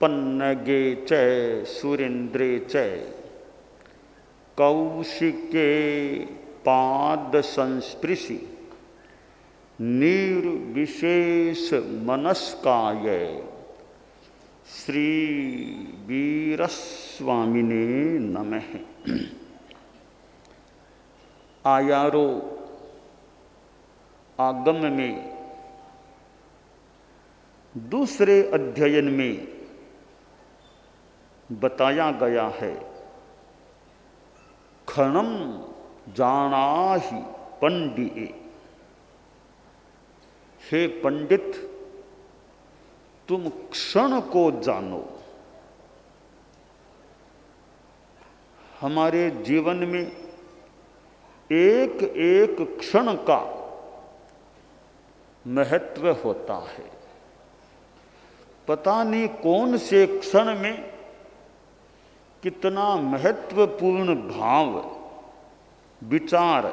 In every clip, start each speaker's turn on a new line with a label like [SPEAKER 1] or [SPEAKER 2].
[SPEAKER 1] पन्नगे च सुरेन्द्रे च कौशिके पाद संस्पृशि निर्विशेष मनस्काय श्री वीरस्वामिने नमः। आयारो आगम में दूसरे अध्ययन में बताया गया है, क्षणम जानाहि पंडिये। हे पंडित, तुम क्षण को जानो। हमारे जीवन में एक एक क्षण का महत्व होता है। पता नहीं कौन से क्षण में कितना महत्वपूर्ण भाव विचार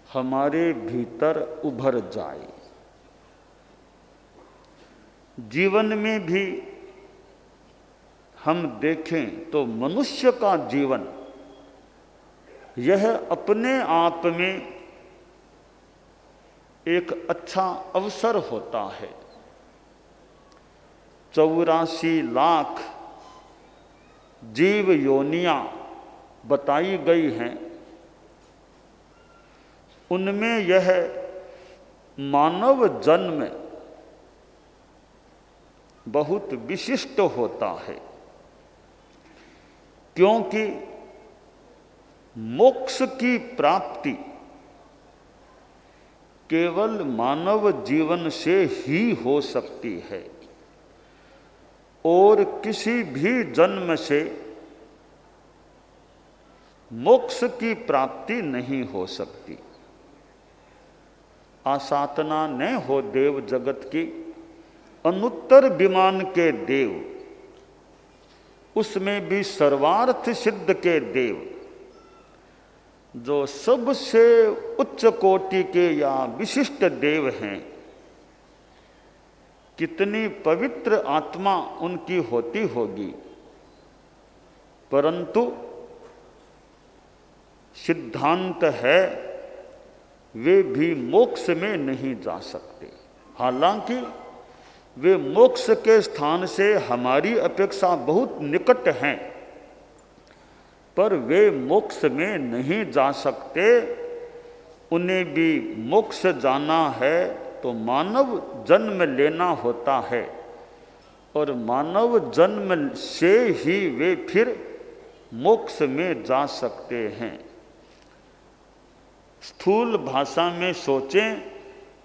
[SPEAKER 1] हमारे भीतर उभर जाए। जीवन में भी हम देखें तो मनुष्य का जीवन यह अपने आप में एक अच्छा अवसर होता है। 84 लाख जीव योनियां बताई गई हैं, उनमें यह मानव जन्म बहुत विशिष्ट होता है, क्योंकि मोक्ष की प्राप्ति केवल मानव जीवन से ही हो सकती है और किसी भी जन्म से मोक्ष की प्राप्ति नहीं हो सकती। आसातना न हो देव जगत की, अनुत्तर विमान के देव, उसमें भी सर्वार्थ सिद्ध के देव, जो सबसे उच्च कोटि के या विशिष्ट देव हैं, कितनी पवित्र आत्मा उनकी होती होगी, परंतु सिद्धांत है वे भी मोक्ष में नहीं जा सकते। हालांकि वे मोक्ष के स्थान से हमारी अपेक्षा बहुत निकट हैं, पर वे मोक्ष में नहीं जा सकते। उन्हें भी मोक्ष जाना है तो मानव जन्म लेना होता है, और मानव जन्म से ही वे फिर मोक्ष में जा सकते हैं। स्थूल भाषा में सोचें,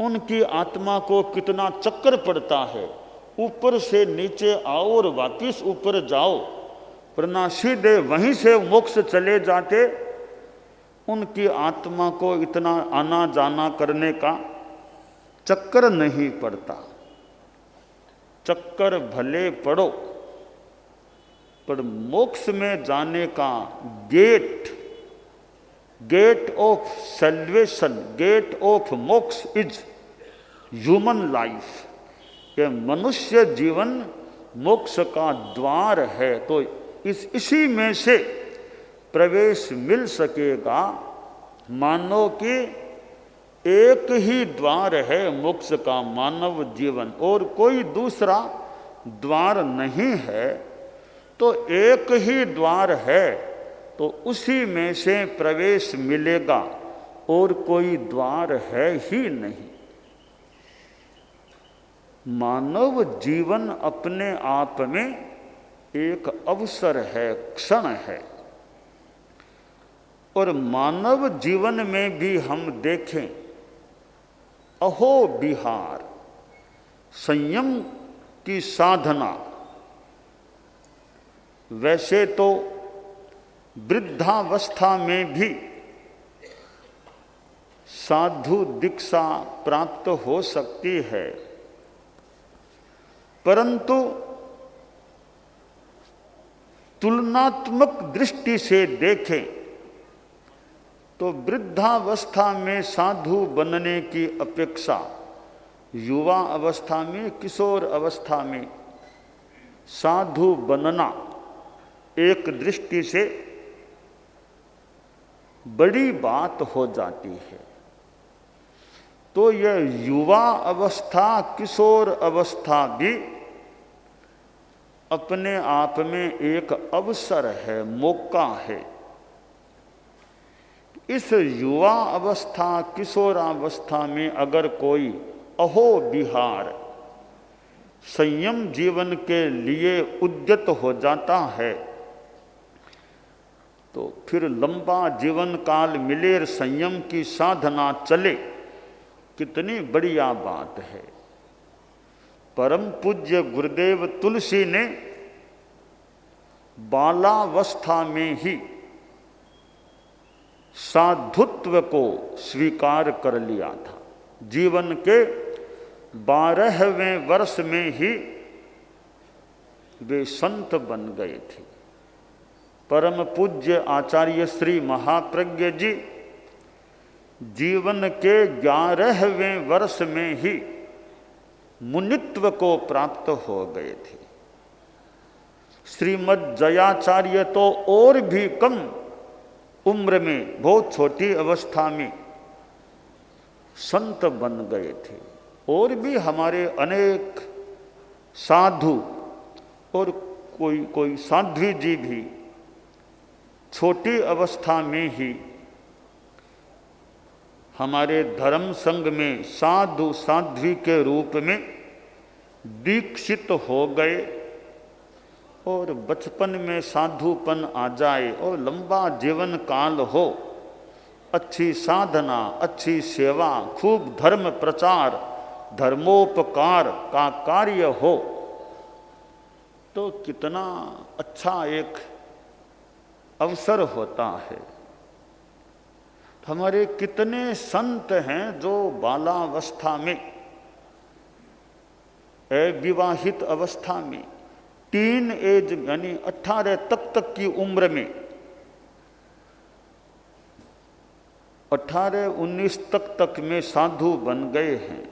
[SPEAKER 1] उनकी आत्मा को कितना चक्कर पड़ता है, ऊपर से नीचे आओ और वापिस ऊपर जाओ, वरना सीधे वहीं से मोक्ष चले जाते। उनकी आत्मा को इतना आना जाना करने का चक्कर नहीं पड़ता। चक्कर भले पड़ो, पर मोक्ष में जाने का gate of salvation, gate of moksha is human life. यह मनुष्य जीवन मोक्ष का द्वार है, तो इसी में से प्रवेश मिल सकेगा। मानो कि एक ही द्वार है मोक्ष का, मानव जीवन, और कोई दूसरा द्वार नहीं है। तो एक ही द्वार है, तो उसी में से प्रवेश मिलेगा, और कोई द्वार है ही नहीं। मानव जीवन अपने आप में एक अवसर है, क्षण है। और मानव जीवन में भी हम देखें, अहो विहार, संयम की साधना। वैसे तो वृद्धावस्था में भी साधु दीक्षा प्राप्त हो सकती है, परंतु तुलनात्मक दृष्टि से देखें तो वृद्धावस्था में साधु बनने की अपेक्षा युवा अवस्था में, किशोर अवस्था में साधु बनना एक दृष्टि से बड़ी बात हो जाती है। तो यह युवा अवस्था, किशोर अवस्था भी अपने आप में एक अवसर है, मौका है। इस युवा अवस्था, किशोरावस्था में अगर कोई अहो विहार संयम जीवन के लिए उद्यत हो जाता है तो फिर लंबा जीवन काल मिलेर संयम की साधना चले, कितनी बढ़िया बात है। परम पूज्य गुरुदेव तुलसी ने बालावस्था में ही साधुत्व को स्वीकार कर लिया था। जीवन के 12वें वर्ष में ही वे संत बन गए थे। परम पूज्य आचार्य श्री महाप्रज्ञ जी जीवन के 11वें वर्ष में ही मुनित्व को प्राप्त हो गए थे। श्रीमद् जयाचार्य तो और भी कम उम्र में, बहुत छोटी अवस्था में संत बन गए थे। और भी हमारे अनेक साधु और कोई साध्वी जी भी छोटी अवस्था में ही हमारे धर्म संघ में साधु साध्वी के रूप में दीक्षित हो गए। और बचपन में साधुपन आ जाए और लंबा जीवन काल हो, अच्छी साधना, अच्छी सेवा, खूब धर्म प्रचार, धर्मोपकार का कार्य हो, तो कितना अच्छा एक अवसर होता है। हमारे कितने संत हैं जो बालावस्था में, अविवाहित अवस्था में, टीन एज यानी 18 तक की उम्र में, 18-19 तक में साधु बन गए हैं।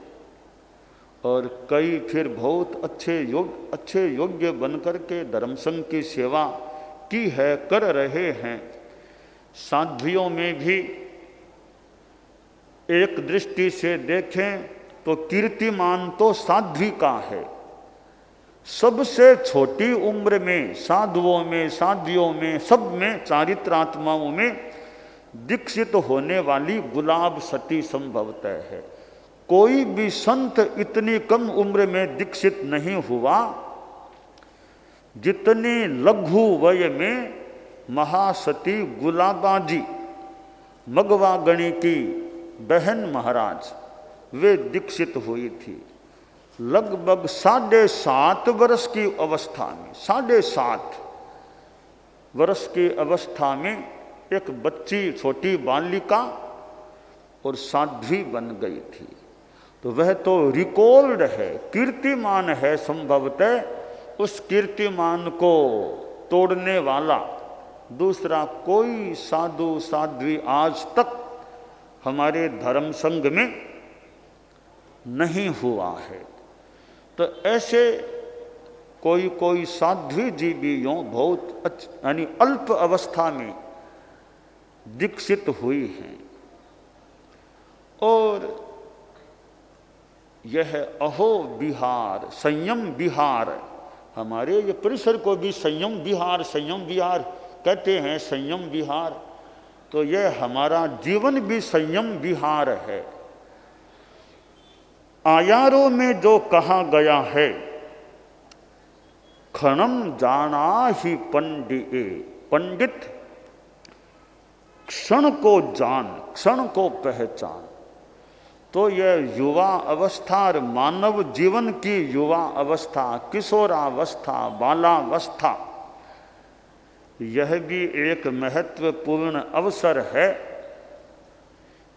[SPEAKER 1] और कई फिर बहुत अच्छे योग्य बनकर के धर्म संघ की सेवा की है, कर रहे हैं। साध्वियों में भी एक दृष्टि से देखें तो कीर्तिमान तो साध्वी का है। सबसे छोटी उम्र में साधुओं में, साध्वियों में, सब में, चारित्रात्माओं में दीक्षित होने वाली गुलाब सती संभवतः है। कोई भी संत इतनी कम उम्र में दीक्षित नहीं हुआ जितनी लघु वय में महासती गुलाबाजी मगवागणी की बहन महाराज वे दीक्षित हुई थी। लगभग 7.5 वर्ष की अवस्था में, 7.5 वर्ष की अवस्था में एक बच्ची, छोटी बालिका और साध्वी बन गई थी। तो वह तो रिकॉर्ड है, कीर्तिमान है। संभवतः उस कीर्तिमान को तोड़ने वाला दूसरा कोई साधु साध्वी आज तक हमारे धर्म संघ में नहीं हुआ है। तो ऐसे कोई साध्वी जी भी यूँ बहुत यानी अल्प अवस्था में दीक्षित हुई हैं। और यह अहो विहार, संयम विहार, हमारे ये परिसर को भी संयम विहार कहते हैं। संयम विहार, तो यह हमारा जीवन भी संयम विहार है। आयारों में जो कहा गया है, क्षणम जाना ही पंडित क्षण को जान, क्षण को पहचान। तो यह युवा अवस्था और मानव जीवन की युवा अवस्था, किशोरावस्था, बालावस्था, यह भी एक महत्वपूर्ण अवसर है।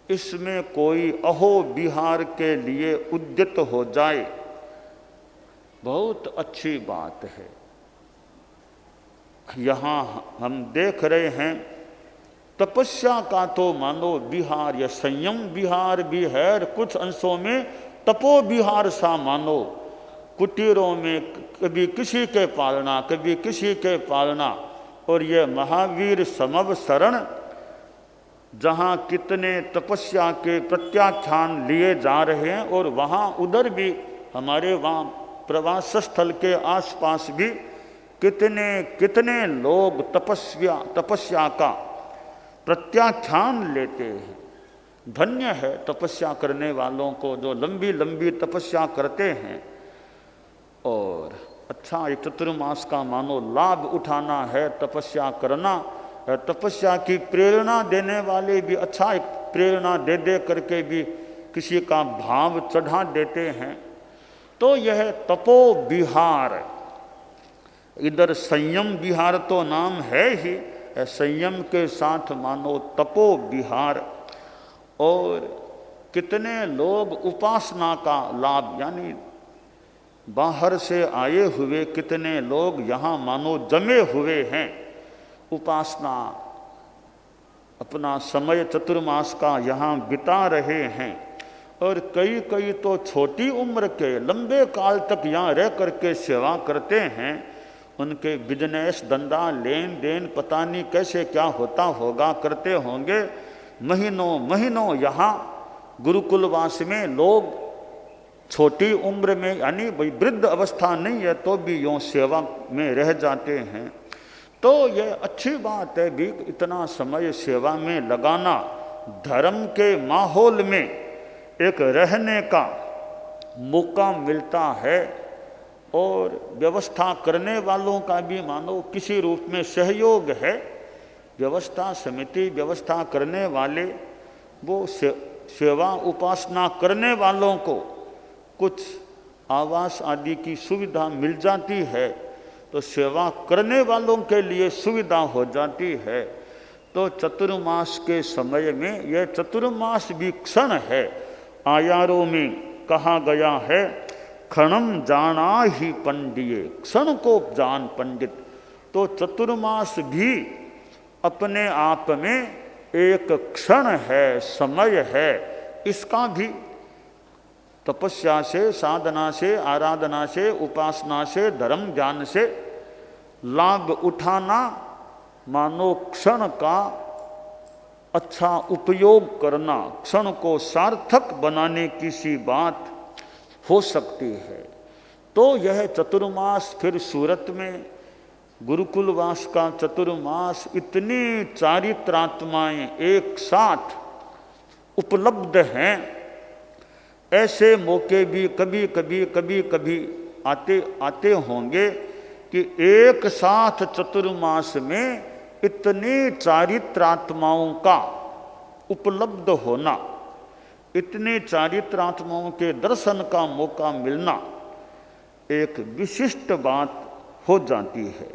[SPEAKER 1] इसमें कोई अहो विहार के लिए उद्यत हो जाए, बहुत अच्छी बात है। यहाँ हम देख रहे हैं तपस्या का तो मानो विहार या संयम विहार भी है, और कुछ अंशों में तपो विहार सा मानो। कुटीरों में कभी किसी के पालना, कभी किसी के पालना। और ये महावीर समव शरण, जहाँ कितने तपस्या के प्रत्याख्यान लिए जा रहे हैं, और वहाँ उधर भी हमारे वहाँ प्रवास स्थल के आसपास भी कितने कितने लोग तपस्या का प्रत्याख्यान लेते हैं। धन्य है तपस्या करने वालों को, जो लंबी लंबी तपस्या करते हैं। और अच्छा, ये चतुर्मास का मानो लाभ उठाना है, तपस्या करना, तपस्या की प्रेरणा देने वाले भी अच्छा एक प्रेरणा दे दे करके भी किसी का भाव चढ़ा देते हैं। तो यह तपो विहार, इधर संयम विहार तो नाम है ही, संयम के साथ मानो तपो विहार। और कितने लोग उपासना का लाभ, यानी बाहर से आए हुए कितने लोग यहाँ मानो जमे हुए हैं, उपासना अपना समय चतुर्मास का यहाँ बिता रहे हैं। और कई कई तो छोटी उम्र के लंबे काल तक यहाँ रह करके सेवा करते हैं। उनके बिजनेस, धंधा, लेन देन पता नहीं कैसे क्या होता होगा, करते होंगे। महीनों महीनों यहाँ गुरुकुलवास में लोग छोटी उम्र में, यानी भाई वृद्ध अवस्था नहीं है तो भी यूँ सेवा में रह जाते हैं। तो ये अच्छी बात है भी, इतना समय सेवा में लगाना, धर्म के माहौल में एक रहने का मौका मिलता है। और व्यवस्था करने वालों का भी मानो किसी रूप में सहयोग है। व्यवस्था समिति, व्यवस्था करने वाले, वो सेवा उपासना करने वालों को कुछ आवास आदि की सुविधा मिल जाती है, तो सेवा करने वालों के लिए सुविधा हो जाती है। तो चतुर्मास के समय में यह चतुर्मास भी क्षण है। आयारों में कहा गया है, क्षणम जाना ही पंडिये, क्षण को जान पंडित। तो चतुर्मास भी अपने आप में एक क्षण है, समय है। इसका भी तपस्या से, साधना से, आराधना से, उपासना से, धर्म ज्ञान से लाभ उठाना, मानो क्षण का अच्छा उपयोग करना, क्षण को सार्थक बनाने की सी बात हो सकती है। तो यह चतुर्मास फिर सूरत में गुरुकुलवास का चतुर्मास, इतनी चारित्रात्माएं एक साथ उपलब्ध हैं। ऐसे मौके भी कभी कभी आते होंगे कि एक साथ चतुर्मास में इतनी चारित्रात्माओं का उपलब्ध होना, इतनी चारित्रात्माओं के दर्शन का मौका मिलना एक विशिष्ट बात हो जाती है।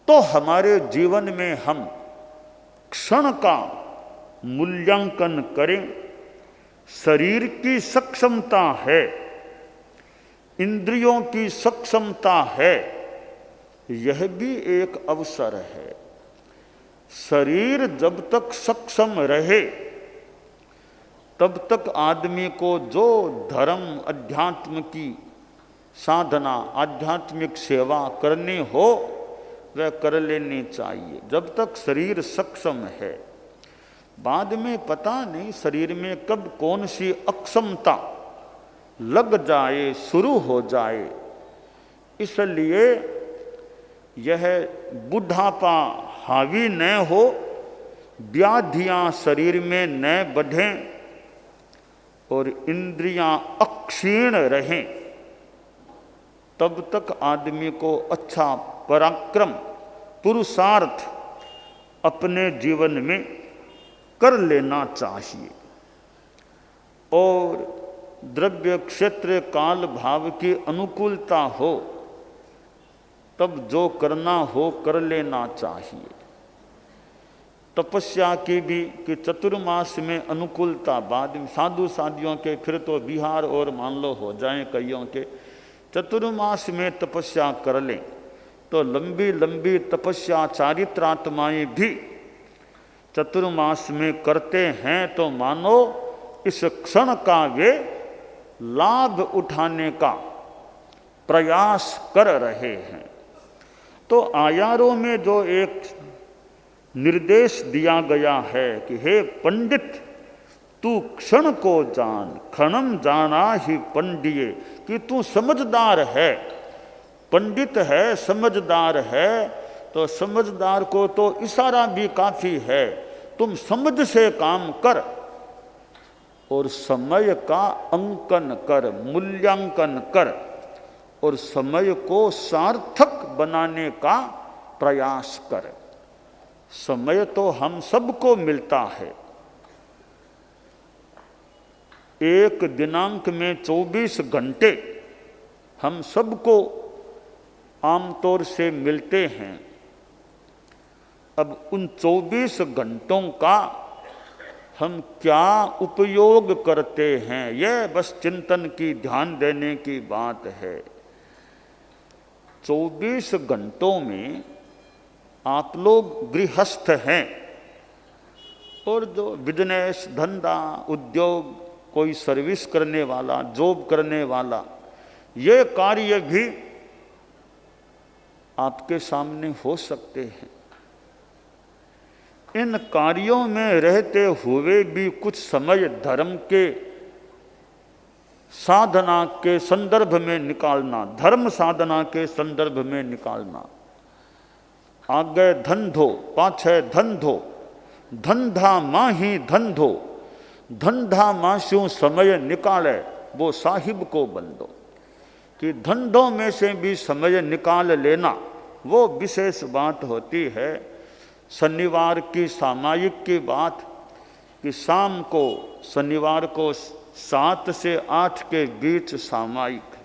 [SPEAKER 1] तो हमारे जीवन में हम क्षण का मूल्यांकन करें। शरीर की सक्षमता है, इंद्रियों की सक्षमता है, यह भी एक अवसर है। शरीर जब तक सक्षम रहे तब तक आदमी को जो धर्म, अध्यात्म की साधना, आध्यात्मिक सेवा करनी हो वह कर लेनी चाहिए, जब तक शरीर सक्षम है। बाद में पता नहीं शरीर में कब कौन सी अक्षमता लग जाए, शुरू हो जाए। इसलिए यह बुढ़ापा हावी न हो, व्याधियां शरीर में न बढ़ें और इंद्रियां अक्षीण रहें, तब तक आदमी को अच्छा पराक्रम, पुरुषार्थ अपने जीवन में कर लेना चाहिए। और द्रव्य, क्षेत्र, काल, भाव की अनुकूलता हो तब जो करना हो कर लेना चाहिए। तपस्या की भी कि चतुर्मास में अनुकूलता, बाद में साधु साधियों के फिर तो बिहार और मान लो हो जाएं कईयों के, चतुर्मास में तपस्या कर लें तो लंबी लंबी तपस्या चारित्रात्माएं भी चतुर्मास में करते हैं, तो मानो इस क्षण का वे लाभ उठाने का प्रयास कर रहे हैं। तो आयारों में जो एक निर्देश दिया गया है कि हे पंडित, तू क्षण को जान, क्षणम जाना ही पंडिये, कि तू समझदार है, पंडित है, समझदार है, तो समझदार को तो इशारा भी काफी है, तुम समझ से काम कर और समय का अंकन कर, मूल्यांकन कर और समय को सार्थक बनाने का प्रयास कर। समय तो हम सबको मिलता है, एक दिनांक में 24 घंटे हम सबको आमतौर से मिलते हैं। अब उन 24 घंटों का हम क्या उपयोग करते हैं, यह बस चिंतन की, ध्यान देने की बात है। 24 घंटों में आप लोग गृहस्थ हैं और जो बिजनेस, धंधा, उद्योग, कोई सर्विस करने वाला, जॉब करने वाला, ये कार्य भी आपके सामने हो सकते हैं। इन कार्यों में रहते हुए भी कुछ समय धर्म के साधना के संदर्भ में निकालना, धर्म साधना के संदर्भ में निकालना। आगे धंधो, पाछे धंधो, धंधा माही धंधो, धंधा मास्यों समय निकाले वो साहिब को बंदो। कि धंधों में से भी समय निकाल लेना वो विशेष बात होती है। शनिवार की सामायिक की बात कि शाम को, शनिवार को 7 से 8 के बीच सामायिक,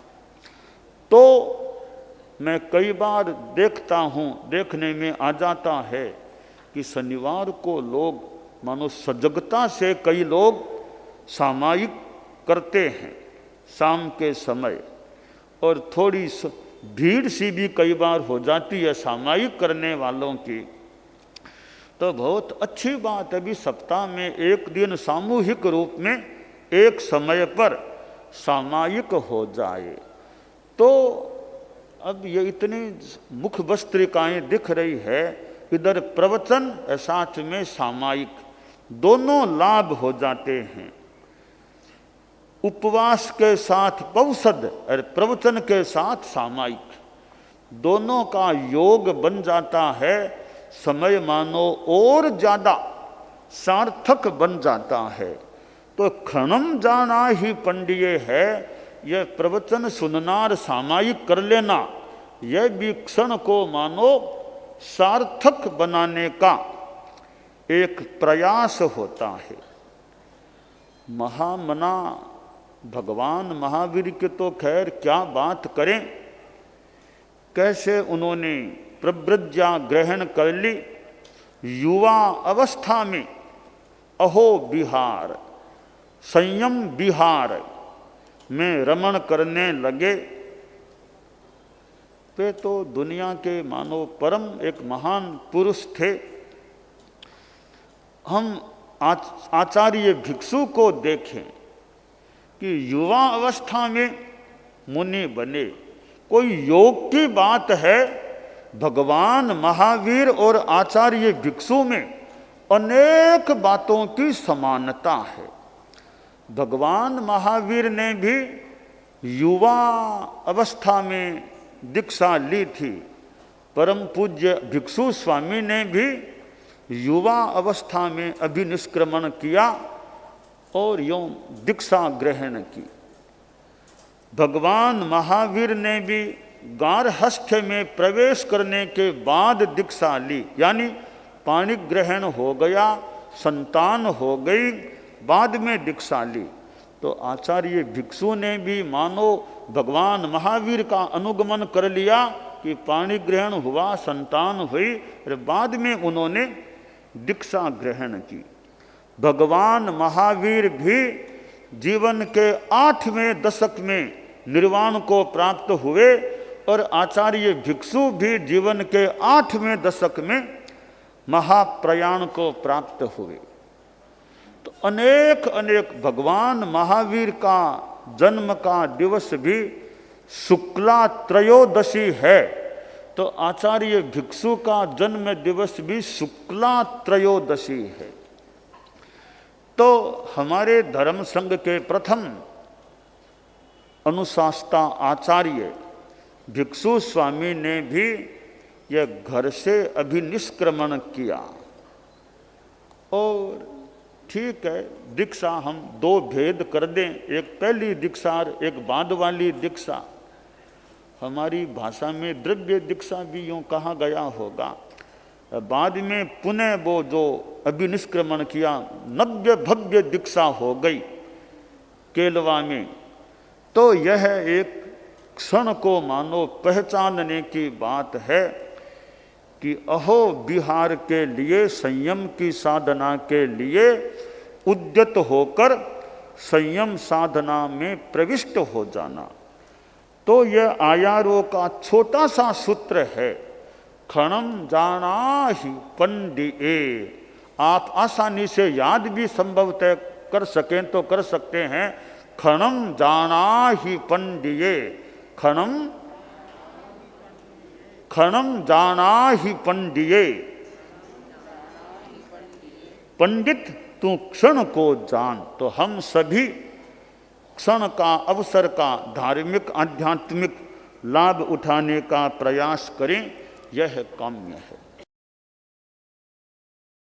[SPEAKER 1] तो मैं कई बार देखता हूँ, देखने में आ जाता है कि शनिवार को लोग मानो सजगता से कई लोग सामायिक करते हैं शाम के समय, और थोड़ी भीड़ सी भी कई बार हो जाती है सामायिक करने वालों की। तो बहुत अच्छी बात है, अभी सप्ताह में एक दिन सामूहिक रूप में एक समय पर सामायिक हो जाए। तो अब ये इतनी मुख्य वस्त्रिकाएँ दिख रही है, इधर प्रवचन साथ में सामायिक, दोनों लाभ हो जाते हैं। उपवास के साथ पौषध और प्रवचन के साथ सामायिक, दोनों का योग बन जाता है। समय मानो और ज्यादा सार्थक बन जाता है। तो क्षणम जाना ही पंडिये है, यह प्रवचन सुननार सामायिक कर लेना, यह भी क्षण को मानो सार्थक बनाने का एक प्रयास होता है। महामना भगवान महावीर के तो खैर क्या बात करें, कैसे उन्होंने प्रव्रज्ञा ग्रहण कर ली। युवा अवस्था में अहो बिहार, संयम बिहार में रमण करने लगे। वे तो दुनिया के मानो परम एक महान पुरुष थे। हम आचार्य भिक्षु को देखें कि युवा अवस्था में मुनि बने, कोई योग की बात है। भगवान महावीर और आचार्य भिक्षु में अनेक बातों की समानता है। भगवान महावीर ने भी युवा अवस्था में दीक्षा ली थी, परम पूज्य भिक्षु स्वामी ने भी युवा अवस्था में अभिनिष्क्रमण किया और यूं दीक्षा ग्रहण की। भगवान महावीर ने भी गार्हस्थ्य में प्रवेश करने के बाद दीक्षा ली, यानी पाणी ग्रहण हो गया, संतान हो गई, बाद में दीक्षा ली। तो आचार्य भिक्षु ने भी मानो भगवान महावीर का अनुगमन कर लिया कि पाणी ग्रहण हुआ, संतान हुई, और बाद में उन्होंने दीक्षा ग्रहण की। भगवान महावीर भी जीवन के 8वें दशक में निर्वाण को प्राप्त हुए और आचार्य भिक्षु भी जीवन के 8वें दशक में महाप्रयाण को प्राप्त हुए। तो अनेक अनेक भगवान महावीर का जन्म का दिवस भी शुक्ला त्रयोदशी है तो आचार्य भिक्षु का जन्म दिवस भी शुक्ला त्रयोदशी है। तो हमारे धर्म संघ के प्रथम अनुशास्ता आचार्य भिक्षु स्वामी ने भी यह घर से अभिनिष्क्रमण किया। और ठीक है, दीक्षा हम दो भेद कर दें, एक पहली दीक्षा और एक बाद वाली दीक्षा। हमारी भाषा में द्रव्य दीक्षा भी यूँ कहा गया होगा। बाद में पुनः वो जो अभिनिष्क्रमण किया, नव्य भव्य दीक्षा हो गई केलवा में। तो यह एक क्षण को मानो पहचानने की बात है कि अहो बिहार के लिए, संयम की साधना के लिए उद्यत होकर संयम साधना में प्रविष्ट हो जाना। तो यह आयारों का छोटा सा सूत्र है, क्षणम जाना ही पंडिये। आप आसानी से याद भी संभवतः कर सकें तो कर सकते हैं, क्षणम जाना ही पंडिये। क्षणम जाना ही पंडिये। पंडित तू क्षण को जान। तो हम सभी क्षण का, अवसर का धार्मिक आध्यात्मिक लाभ उठाने का प्रयास करें, यह काम्य है।